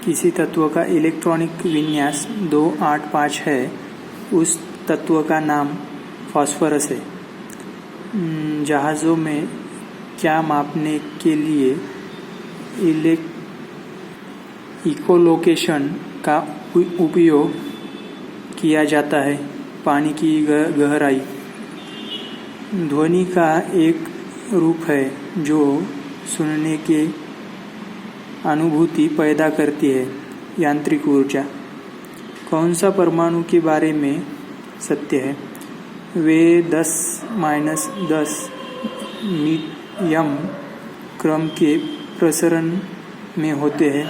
किसी तत्व का इलेक्ट्रॉनिक विन्यास 285 है, उस तत्व का नाम फास्फोरस है। जहाज़ों में क्या मापने के लिए इकोलोकेशन का उपयोग किया जाता है? पानी की गहराई ध्वनि का एक रूप है जो सुनने की अनुभूति पैदा करती है। यांत्रिक ऊर्जा कौन सा परमाणु के बारे में सत्य है? वे 10-10 m क्रम के प्रसरण में होते हैं।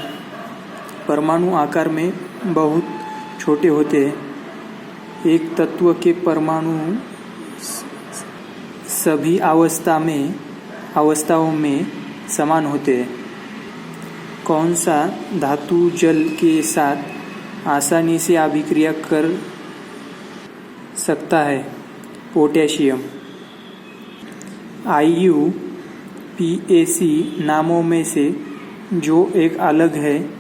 परमाणु आकार में बहुत छोटे होते हैं। एक तत्व के परमाणु सभी अवस्थाओं में समान होते हैं। कौन सा धातु जल के साथ आसानी से अभिक्रिया कर सकता है? पोटेशियम। IUPAC नामों में से जो एक अलग है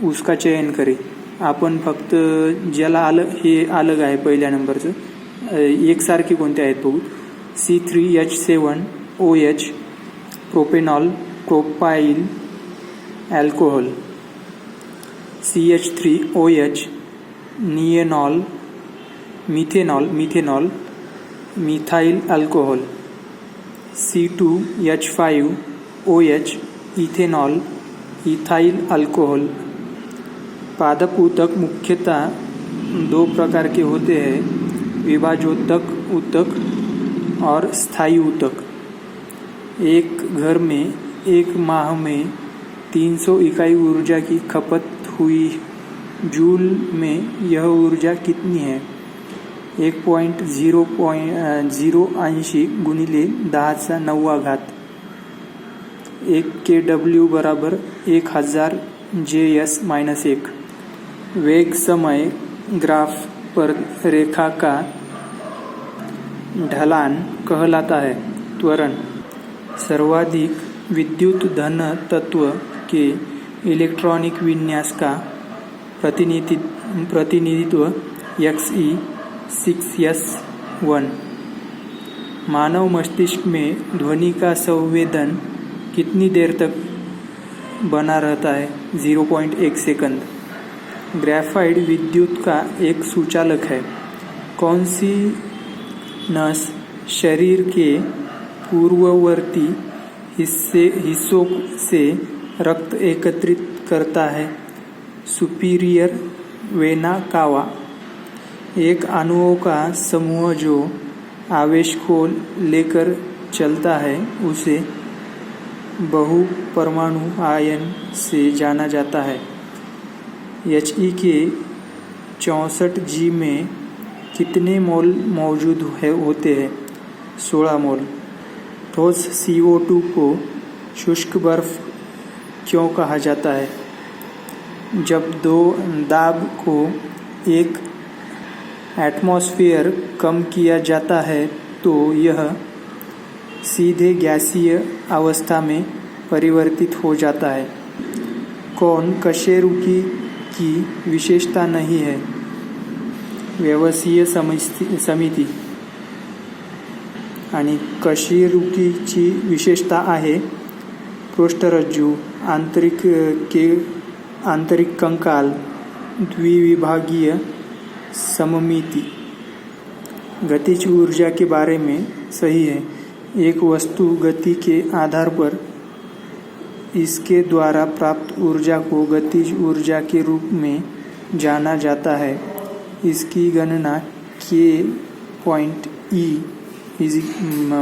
उसका चयन करें। आपण फक्त ज्याला हे अलग आहे पहिल्या नंबरचं एकसारखे कोणते आहेत बघू. C3H7OH propanol propyl alcohol. CH3OH निएनॉल methanol methyl alcohol. C2H5OH ethanol ethyl alcohol. पादप ऊतक मुख्यतः दो प्रकार के होते हैं, विभाजोत्तक ऊतक और स्थायी ऊतक। एक घर में एक माह में 300 इकाई ऊर्जा की खपत हुई जूल में यह ऊर्जा कितनी है? 1.080 गुणिले 10⁹. 1 kW बराबर 1000 J/-1. वेग समय ग्राफ पर रेखा का ढलान कहलाता है. त्वरण सर्वाधिक विद्युत धन तत्व के इलेक्ट्रॉनिक विन्यास का प्रतिनिधित्व Xe6s1. मानव मस्तिष्क में ध्वनि का संवेदन कितनी देर तक बना रहता है? 0.1 सेकंड. ग्रेफाइट विद्युत का एक सुचालक है. कौन सी नस शरीर के पूर्ववर्ती हिस्सों से रक्त एकत्रित करता है? Superior vena cava. एक अणुओं का समूह जो आवेश को लेकर चलता है उसे बहुपरमाणु आयन से जाना जाता है. He के 64G में कितने मोल मौजूद होते हैं? 16 मोल. ठोस CO2 को शुष्क बर्फ क्यों कहा जाता है? जब दाब को 1 एटमॉस्फेयर कम किया जाता है तो यह सीधे गैसीय अवस्था में परिवर्तित हो जाता है. कौन कशेरुकी की विशेषता नहीं है? व्यवसायीय समिती. आणि कशेरुकीची विशेषता आहे पृष्ठरज्जू, आंतरिक कंकाल, द्विविभागीय सममिति. गतिज ऊर्जा के बारे में सही है. एक वस्तु गति के आधार पर इसके द्वारा प्राप्त ऊर्जा को गतिज ऊर्जा के रूप में जाना जाता है. इसकी गणना K.E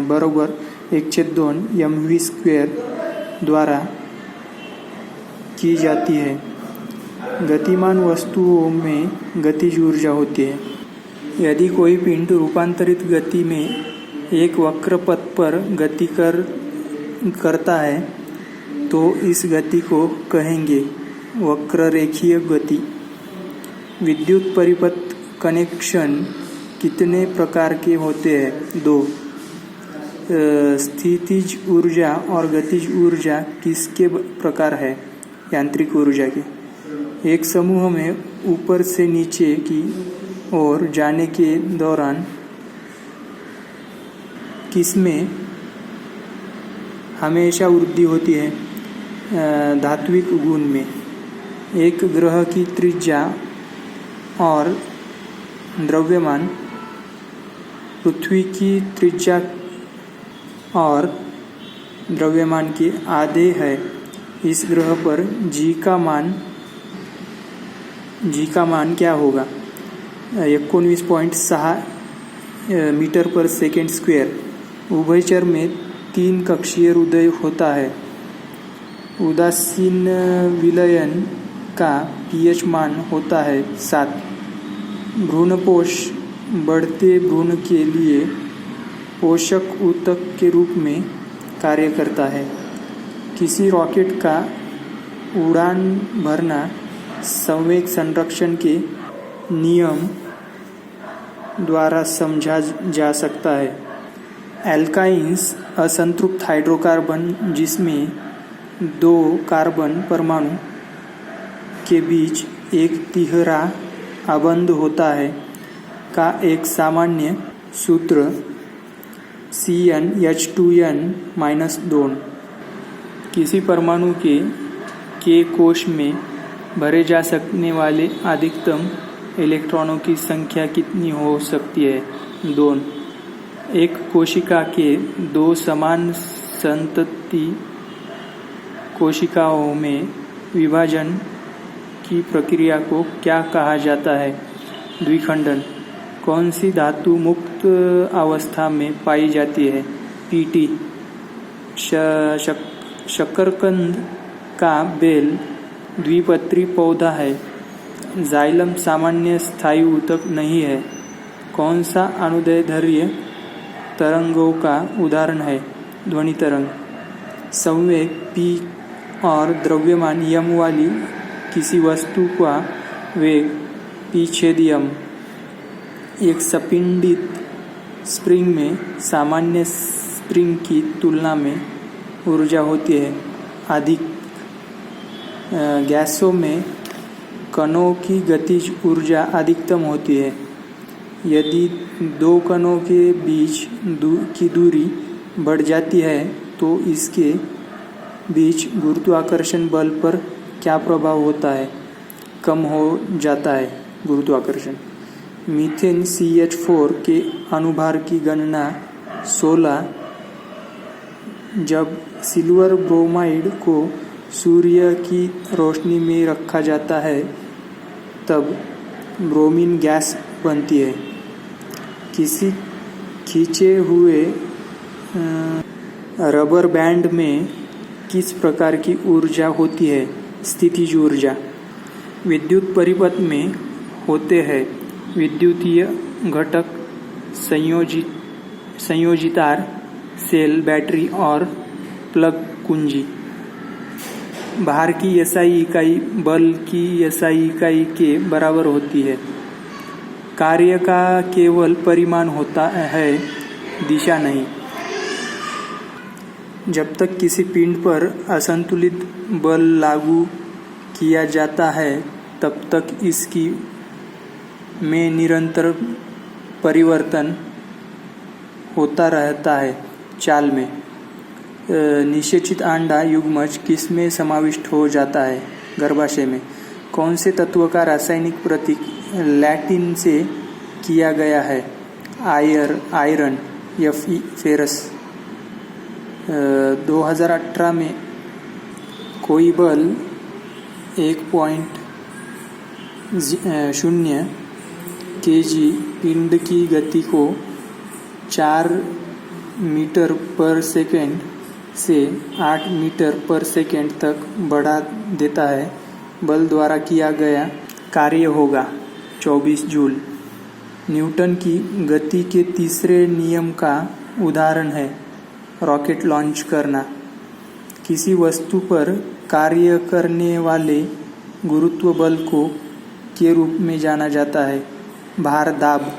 बराबर 1/2 mv² द्वारा की जाती है. गतिमान वस्तुओं में गतिज ऊर्जा होती है. यदि कोई पिंड रूपांतरित गति में एक वक्र पथ पर गति करता है तो इस गति को कहेंगे वक्ररेखीय गति. विद्युत परिपथ कनेक्शन कितने प्रकार के होते हैं? 2. स्थितिज ऊर्जा और गतिज ऊर्जा किसके प्रकार है? यांत्रिक ऊर्जा के। एक समूह में ऊपर से नीचे की ओर जाने के दौरान किसमें हमेशा वृद्धि होती है? धात्विक गुण में। एक ग्रह की त्रिज्या और द्रव्यमान पृथ्वी की त्रिज्या और द्रव्यमान के आधे है। इस ग्रह पर जी का मान क्या होगा? 19.6 मीटर पर सेकेंड स्क्वायर। उभयचर में 3 कक्षीय हृदय होता है। उदासीन विलयन का pH मान होता है 7। भ्रूणपोष बढ़ते भ्रूण के लिए पोषक ऊतक के रूप में कार्य करता है। किसी रॉकेट का उड़ान भरना संवेग संरक्षण के नियम द्वारा समझा जा सकता है। एल्काइन्स असंतृप्त हाइड्रोकार्बन जिसमें 2 कार्बन परमाणु के बीच एक तिहरा आबंध होता है का एक सामान्य सूत्र CnH2n-2। किसी परमाणु के कोश में भरे जा सकने वाले अधिकतम इलेक्ट्रॉनों की संख्या कितनी हो सकती है? 2। एक कोशिका के 2 समान संतति कोशिकाओं में विभाजन की प्रक्रिया को क्या कहा जाता है? द्विखंडन। कौन सी धातु मुक्त अवस्था में पाई जाती है? Pt। शकरकंद का बेल द्विपत्री पौधा है। जाइलम सामान्य स्थायी ऊतक नहीं है। कौन सा अनुदैर्ध्य तरंगों का उदाहरण है? ध्वनि तरंग। संवेग p और द्रव्यमान m वाली किसी वस्तु का वेग p/m। एक सपिंडित स्प्रिंग में सामान्य स्प्रिंग की तुलना में ऊर्जा होती है अधिक। गैसों में कणों की गतिज ऊर्जा अधिकतम होती है। यदि 2 कणों के बीच की दूरी बढ़ जाती है तो इसके बीच गुरुत्वाकर्षण बल पर क्या प्रभाव होता है? कम हो जाता है गुरुत्वाकर्षण। मीथेन CH4 के अनुभार की गणना 16। जब सिल्वर ब्रोमाइड को सूर्य की रोशनी में रखा जाता है तब ब्रोमीन गैस बनती है। किसी खींचे हुए रबर बैंड में किस प्रकार की ऊर्जा होती है? स्थितिज ऊर्जा। विद्युत परिपथ में होते हैं विद्युतीय घटक, संयोजितार, सेल, बैटरी और प्लग कुंजी। भार की SI इकाई बल की SI इकाई के बराबर होती है। कार्य का केवल परिमाण होता है, दिशा नहीं। जब तक किसी पिंड पर असंतुलित बल लागू किया जाता है तब तक इसकी में निरंतर परिवर्तन होता रहता है। चाल में निषेचित अंडा युग्मज किसमें समाविष्ट हो जाता है? गर्भाशय में। कौन से तत्व का रासायनिक प्रतीक लैटिन से किया गया है? Iron, Fe, ferrous. 2018 में कोई बल 1.0 kg पिंड की गति को 4 मीटर पर सेकेंड से 8 मीटर पर सेकेंड तक बढ़ा देता है। बल द्वारा किया गया कार्य होगा 24 जूल। न्यूटन की गति के तीसरे नियम का उदाहरण है रॉकेट लॉन्च करना। किसी वस्तु पर कार्य करने वाले गुरुत्व बल को के रूप में जाना जाता है? भार दाब।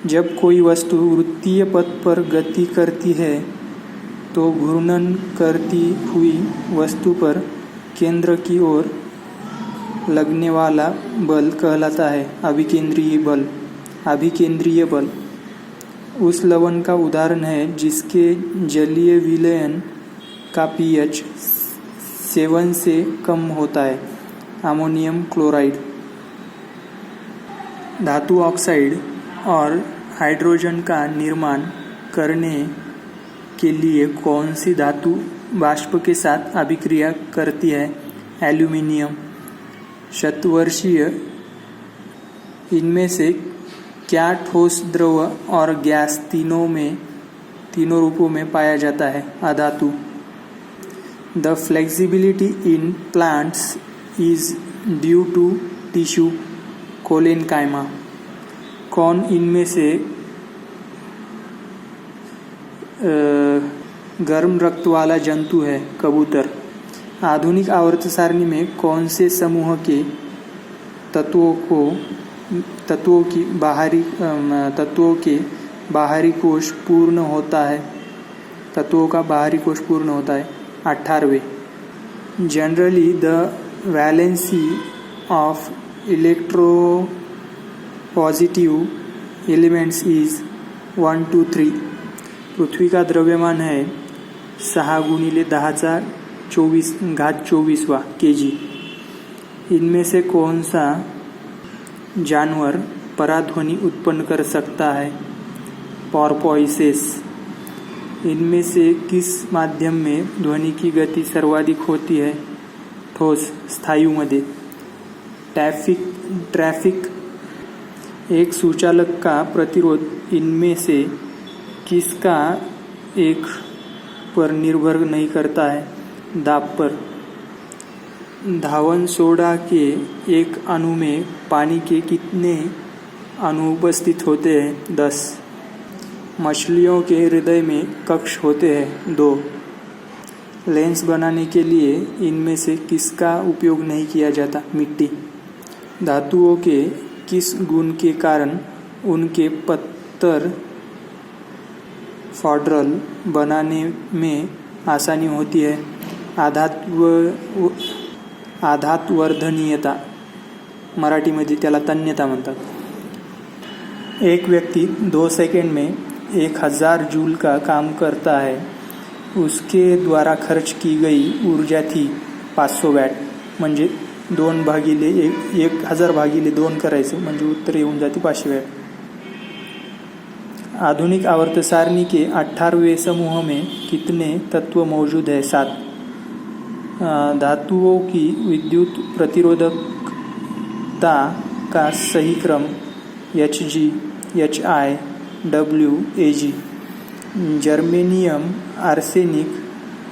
जब कोई वस्तु वृत्तीय पथ पर गति करती है तो घूर्णन करती हुई वस्तु पर केंद्र की ओर लगने वाला बल कहलाता है अभिकेंद्रीय बल। उस लवण का उदाहरण है जिसके जलीय विलयन का pH 7 से कम होता है, अमोनियम क्लोराइड। धातु ऑक्साइड और हाइड्रोजन का निर्माण करने के लिए कौन सी धातु वाष्प के साथ अभिक्रिया करती है? एल्यूमिनियम। शतवर्षीय इनमें से क्या ठोस, द्रव और गैस तीनों रूपों में पाया जाता है? अधातु। The flexibility in plants is due to tissue collenchyma. कौन इनमें से गर्म रक्त वाला जंतु है? कबूतर। आधुनिक आवर्त सारणी में कौन से समूह के तत्वों के बाहरी कोश पूर्ण होता है? तत्वों का बाहरी कोश पूर्ण होता है। 18वें। Generally the valency of electropositive elements is 1 to 3। पृथ्वी का द्रव्यमान है 6×1024 kg। इनमें से कौन सा जानवर पराध्वनि उत्पन्न कर सकता है? पोर्पोइसेस। इनमें से किस माध्यम में ध्वनि की गति सर्वाधिक होती है? ठोस स्थायुमध्ये। ट्रैफिक। एक सुचालक का प्रतिरोध इनमें से किसका एक पर निर्भर नहीं करता है? दाब पर। धावन सोडा के एक अणु में पानी के कितने अणु उपस्थित होते हैं? 10। मछलियों के हृदय में कक्ष होते हैं? 2। लेंस बनाने के लिए इनमें से किसका उपयोग नहीं किया जाता? मिट्टी। धातुओं के किस गुण के कारण उनके पत्थर फॉड्रल बनाने में आसानी होती है? आधातवर्धनीयता। मराठीमध्ये त्याला तन्यता म्हणतात। एक व्यक्ति 2 सेकंड में 1000 जूल का काम करता है। उसके द्वारा खर्च की गई ऊर्जा थी 500 वॅट। म्हणजे 1000/2 करायचं म्हणजे उत्तर येऊन जाते 500 वॅट। आधुनिक आवर्त सारणी के 18वें समूह में कितने तत्व मौजूद है? 7। धातुओं की विद्युत प्रतिरोधकता का सही क्रम Hg, Hi, W, Ag। Germanium, arsenic,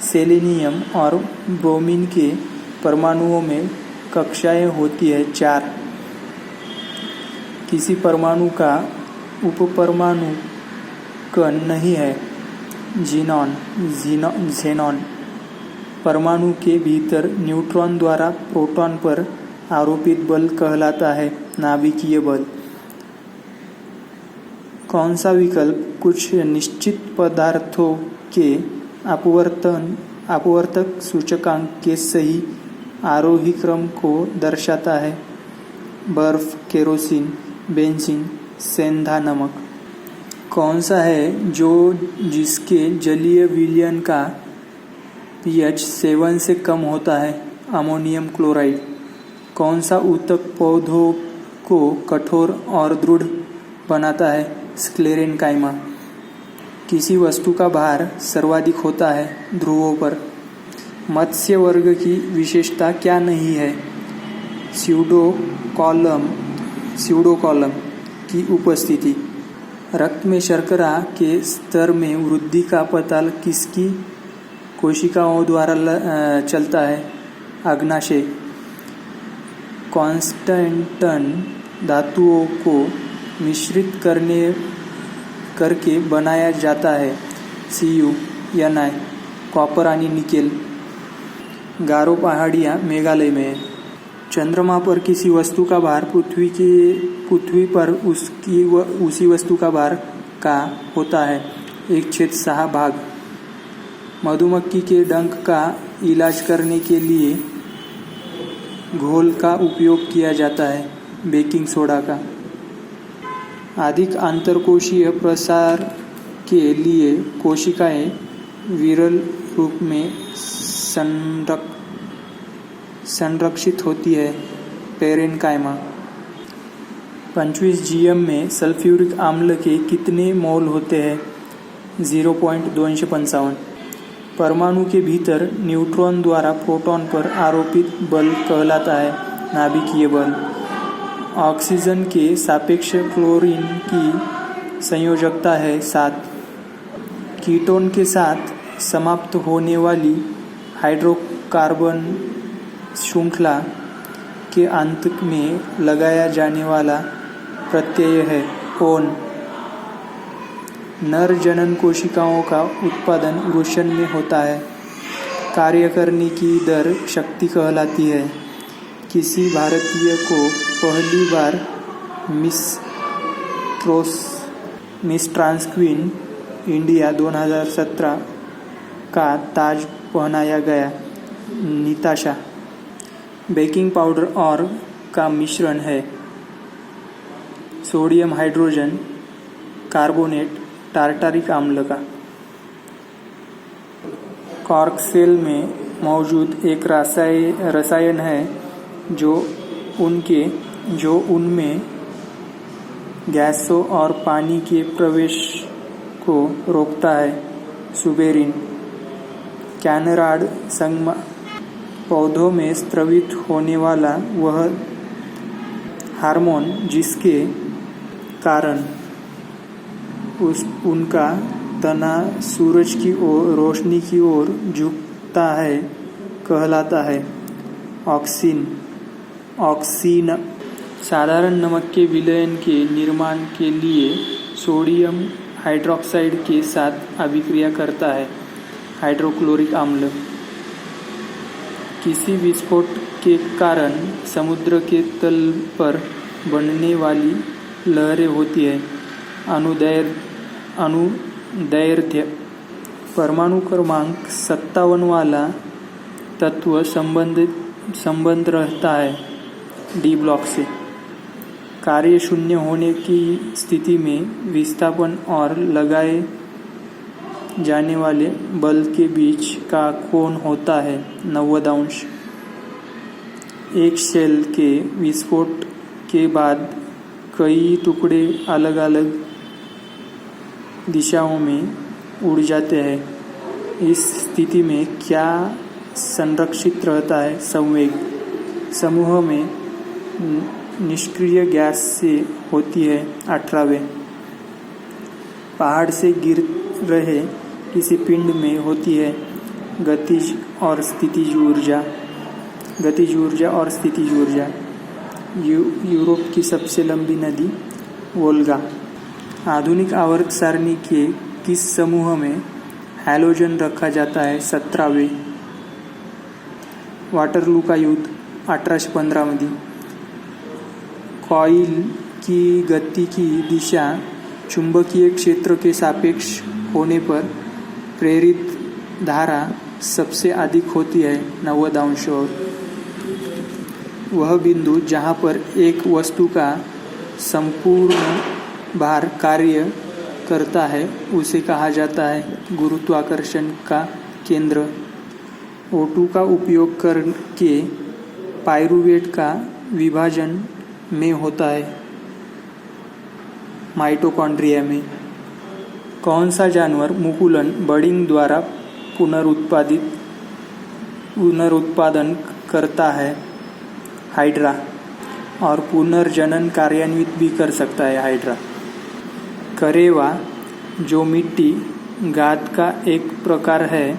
selenium और ब्रोमीन के परमाणुओं में कक्षाएं होती है 4। किसी परमाणु का उपपरमाणु कण नहीं है? ज़ेनॉन। परमाणु के भीतर न्यूट्रॉन द्वारा प्रोटॉन पर आरोपित बल कहलाता है नाभिकीय बल। कौन सा विकल्प कुछ निश्चित पदार्थों के अपवर्तक सूचकांक के सही आरोही क्रम को दर्शाता है? बर्फ, केरोसिन, बेंजीन, सेंधा नमक। कौन सा है जिसके जलीय विलयन का pH 7 से कम होता है? Ammonium chloride. कौन सा ऊतक पौधों को कठोर और दृढ़ बनाता है? स्क्लेरेनकाइमा। किसी वस्तु का भार सर्वाधिक होता है ध्रुवों पर? मत्स्य वर्ग की विशेषता क्या नहीं है? स्यूडोकॉलम की उपस्थिति। रक्त में शर्करा के स्तर में वृद्धि का पता किसकी कोशिकाओं द्वारा चलता है? अग्नाशय। कॉन्स्टेंटन धातुओं को मिश्रित करके बनाया जाता है? Cu, Ni, कॉपर आणि निकेल। गारो पहाड़ियाँ मेघालय में है। चंद्रमा पर किसी वस्तु का भार पृथ्वी पर उसी वस्तु का भार का होता है 1/6 भाग। मधुमक्खी के डंक का इलाज करने के लिए घोल का उपयोग किया जाता है, बेकिंग सोडा का। अधिक अंतरकोशीय प्रसार के लिए कोशिकाएं विरल रूप में संरक्षित होती है, पेरेनकाइमा। 25 जीएम में सल्फ्यूरिक अम्ल के कितने मोल होते हैं? 0.255। परमाणु के भीतर न्यूट्रॉन द्वारा प्रोटॉन पर आरोपित बल कहलाता है नाभिकीय बल। ऑक्सीजन के सापेक्ष क्लोरीन की संयोजकता है 7। कीटोन के साथ समाप्त होने वाली हाइड्रोकार्बन श्रृंखला के अंत में लगाया जाने वाला प्रत्यय है ओन। नर जनन कोशिकाओं का उत्पादन वृषण में होता है। कार्य करने की दर शक्ति कहलाती है। किसी भारतीय को पहली बार मिस ट्रांस-क्वीन इंडिया 2017 का ताज पहनाया गया। निताशा। बेकिंग पाउडर और का मिश्रण है सोडियम हाइड्रोजन कार्बोनेट टार्टारिक अम्ल का। कॉर्क सेल में मौजूद एक रसायन है जो उनमें गैसों और पानी के प्रवेश को रोकता है, सुबेरिन। कैनराड संगमा पौधों में स्रावित होने वाला वह हार्मोन जिसके कारण उनका तना सूरज की ओर रोशनी की ओर झुकता है कहलाता है ऑक्सीन। साधारण नमक के विलयन के निर्माण के लिए सोडियम हाइड्रोक्साइड के साथ अभिक्रिया करता है हाइड्रोक्लोरिक अम्ल। किसी विस्फोट के कारण समुद्र के तल पर बनने वाली लहरें होती है अनुदैर्ध्य। परमाणु क्रमांक 57 वाला तत्व संबंध रहता है डी ब्लॉक से। कार्य शून्य होने की स्थिति में विस्थापन और लगाए जाने वाले बल के बीच का कोण होता है 90 अंश। एक शेल के विस्फोट के बाद कई टुकड़े अलग अलग दिशाओं में उड़ जाते हैं। इस स्थिति में क्या संरक्षित रहता है? संवेग। समूह में निष्क्रिय गैस से होती है 18वें। पहाड़ से गिर रहे किसी पिंड में होती है गतिज और स्थितिज ऊर्जा। यूरोप की सबसे लंबी नदी वोल्गा। आधुनिक आवर्त सारणी के किस समूह में हैलोजन रखा जाता है? 17वें। वाटरलू का युद्ध 1815 मध्ये। कॉइल की गति की दिशा चुंबकीय क्षेत्र के सापेक्ष होने पर प्रेरित धारा सबसे अधिक होती है 90 अंश। और वह बिंदु जहाँ पर एक वस्तु का संपूर्ण भार कार्य करता है उसे कहा जाता है गुरुत्वाकर्षण का केंद्र। O2 का उपयोग करके पाइरूवेट का विभाजन में होता है माइटोकॉन्ड्रिया में। कौन सा जानवर मुकुलन बर्डिंग द्वारा पुनरुत्पादन करता है? हाइड्रा। और पुनर्जनन कार्यान्वित भी कर सकता है हाइड्रा। करेवा, जो मिट्टी गाद का एक प्रकार है,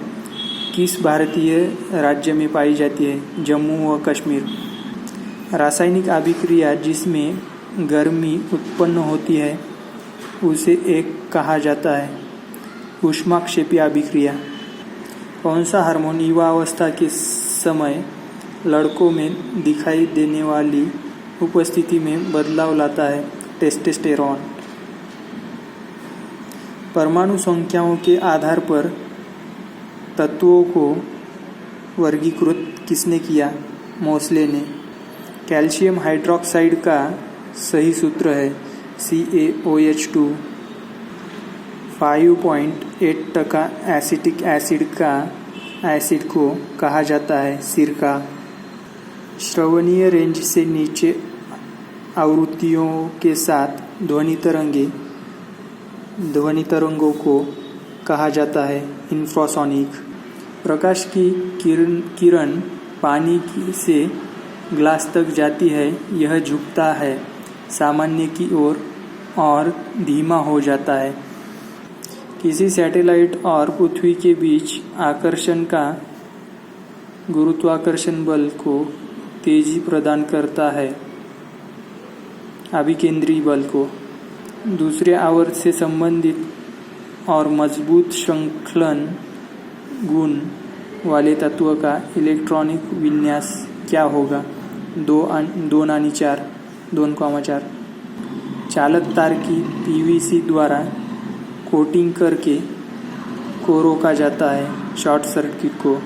किस भारतीय राज्य में पाई जाती है? जम्मू व कश्मीर। रासायनिक अभिक्रिया जिसमें गर्मी उत्पन्न होती है उसे एक कहा जाता है ऊष्माक्षेपी अभिक्रिया। कौन सा हार्मोन युवावस्था के समय लड़कों में दिखाई देने वाली उपस्थिति में बदलाव लाता है? टेस्टोस्टेरोन। परमाणु संख्याओं के आधार पर तत्वों को वर्गीकृत किसने किया? मोसले ने। कैल्शियम हाइड्रोक्साइड का सही सूत्र है CaOH2। 5.8% एसिटिक एसिड को कहा जाता है सिरका। श्रवणीय रेंज से नीचे आवृत्तियों के साथ ध्वनि तरंगों को कहा जाता है इंफ्रासोनिक। प्रकाश की किरण पानी से ग्लास तक जाती है, यह झुकता है सामान्य की ओर और धीमा हो जाता है। किसी सैटेलाइट और पृथ्वी के बीच आकर्षण का गुरुत्वाकर्षण बल को तेजी प्रदान करता है, अभिकेंद्री बल को। दूसरे आवर्त से संबंधित और मजबूत श्रृंखलन गुण वाले तत्व का इलेक्ट्रॉनिक विन्यास क्या होगा? 2.4 चालक तार की PVC द्वारा कोटिंग करके को रोका जाता है शॉर्ट सर्किट को।